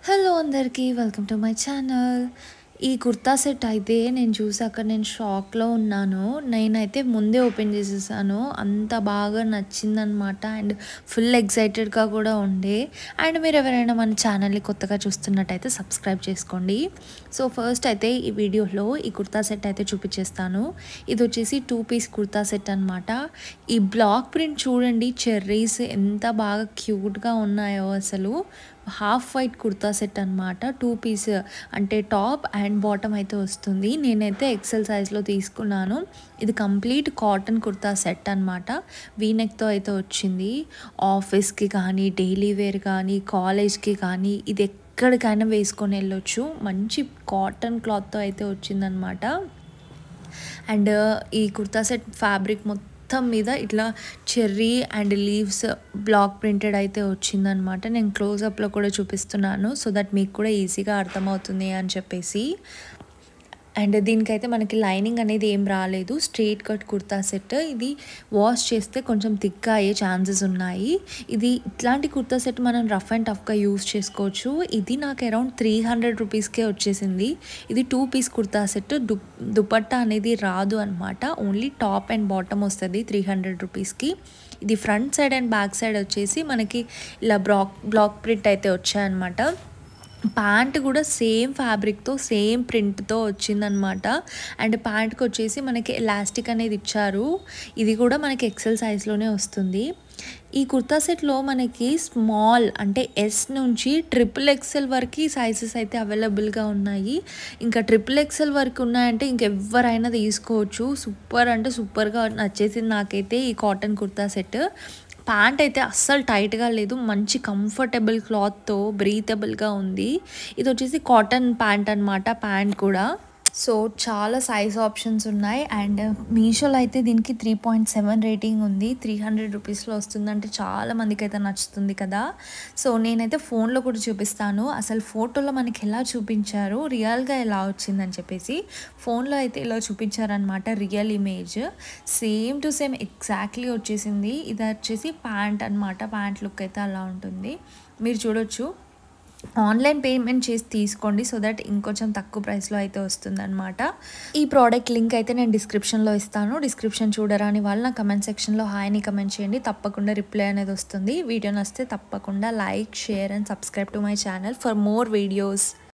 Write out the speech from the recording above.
Hello అందరికీ welcome to my channel. ఈ kurta set అయితే నేను చూసాక నేను షాక్లో ఉన్నాను. నేనైతే ముందే ఓపెన్ చేసేసాను, అంత బాగా నచ్చిందనమాట. అండ్ ఫుల్ ఎక్సైటెడ్గా కూడా ఉండే. అండ్ మీరు ఎవరైనా మన ఛానల్ని కొత్తగా చూస్తున్నట్టయితే సబ్స్క్రైబ్ చేసుకోండి. సో ఫస్ట్ అయితే ఈ వీడియోలో ఈ కుర్తా సెట్ అయితే చూపించేస్తాను. ఇది వచ్చేసి 2 పీస్ కుర్తా సెట్ అనమాట. ఈ బ్లాక్ ప్రింట్ చూడండి, చెర్రీస్ ఎంత బాగా క్యూట్గా ఉన్నాయో అసలు. హాఫ్ వైట్ కుర్తా సెట్ అనమాట. 2 పీస్ అంటే టాప్ అండ్ బాటమ్ అయితే వస్తుంది. నేనైతే ఎక్సెల్ సైజ్లో తీసుకున్నాను. ఇది కంప్లీట్ కాటన్ కుర్తా సెట్ అనమాట. వీనెక్తో అయితే వచ్చింది. ఆఫీస్కి కానీ, డైలీ వేర్ కానీ, కాలేజ్కి కానీ ఇది ఎక్కడికైనా వేసుకొని వెళ్ళొచ్చు. మంచి కాటన్ క్లాత్తో అయితే వచ్చిందనమాట. అండ్ ఈ కుర్తా సెట్ ఫ్యాబ్రిక్ మొత్తం మీద ఇట్లా cherry and leaves block printed అయితే వచ్చిందనమాట. నేను క్లోజప్లో కూడా చూపిస్తున్నాను సో దట్ మీకు కూడా ఈజీగా అర్థమవుతుంది అని చెప్పేసి. అండ్ దీనికైతే మనకి లైనింగ్ అనేది ఏం రాలేదు. Straight cut kurta set. ఇది వాష్ చేస్తే కొంచెం థిక్గా అయ్యే ఛాన్సెస్ ఉన్నాయి. ఇది ఇట్లాంటి కుర్తా సెట్ మనం రఫ్ అండ్ టఫ్గా యూస్ చేసుకోవచ్చు. ఇది నాకు అరౌండ్ 300 రూపీస్కే వచ్చేసింది. ఇది 2 పీస్ కుర్తా సెట్. దుపట్టా అనేది రాదు అనమాట. ఓన్లీ టాప్ అండ్ బాటమ్ వస్తుంది 300 రూపీస్కి. ఇది front side and back side వచ్చేసి మనకి ఇలా బ్లాక్ ప్రింట్ అయితే వచ్చాయన్నమాట. ప్యాంట్ కూడా సేమ్ ఫ్యాబ్రిక్తో సేమ్ ప్రింట్తో వచ్చిందనమాట. అండ్ ప్యాంట్కి వచ్చేసి మనకి ఎలాస్టిక్ అనేది ఇచ్చారు. ఇది కూడా మనకి ఎక్సెల్ సైజ్లోనే వస్తుంది. ఈ కుర్తా సెట్లో మనకి స్మాల్ అంటే ఎస్ నుంచి XXL వరకు సైజెస్ అయితే అవైలబుల్గా ఉన్నాయి. ఇంకా XXL వరకు ఉన్నాయంటే ఇంకెవరైనా తీసుకోవచ్చు. సూపర్ అంటే సూపర్గా నచ్చేసింది నాకైతే ఈ కాటన్ కుర్తా సెట్. ప్యాంట్ అయితే అస్సలు టైట్గా లేదు, మంచి కంఫర్టబుల్ క్లాత్తో బ్రీతబుల్గా ఉంది. ఇది వచ్చేసి కాటన్ ప్యాంట్ అనమాట. ప్యాంట్ కూడా సో చాలా సైజ్ ఆప్షన్స్ ఉన్నాయి. అండ్ మీషోలో అయితే దీనికి 3.7 రేటింగ్ ఉంది. 300 రూపీస్లో వస్తుందంటే చాలా మందికి అయితే నచ్చుతుంది కదా. సో నేనైతే ఫోన్లో కూడా చూపిస్తాను అసలు ఫోటోలో మనకి ఎలా చూపించారు, రియల్గా ఎలా వచ్చిందని చెప్పేసి. ఫోన్లో అయితే ఇలా చూపించారనమాట real image. Same to same exactly వచ్చేసింది. ఇది వచ్చేసి ప్యాంట్ అనమాట. ప్యాంట్ లుక్ అయితే అలా ఉంటుంది, మీరు చూడొచ్చు. ఆన్లైన్ పేమెంట్ చేసి తీసుకోండి సో దట్ ఇంకొంచెం తక్కువ ప్రైస్లో అయితే వస్తుందన్నమాట. ఈ ప్రోడక్ట్ లింక్ అయితే నేను డిస్క్రిప్షన్లో ఇస్తాను. డిస్క్రిప్షన్ చూడరాని వాళ్ళు నా కమెంట్ సెక్షన్లో హాయ్ని కమెంట్ చేయండి, తప్పకుండా రిప్లై అనేది వస్తుంది. వీడియో నచ్చితే తప్పకుండా like, share and subscribe to my channel for more videos.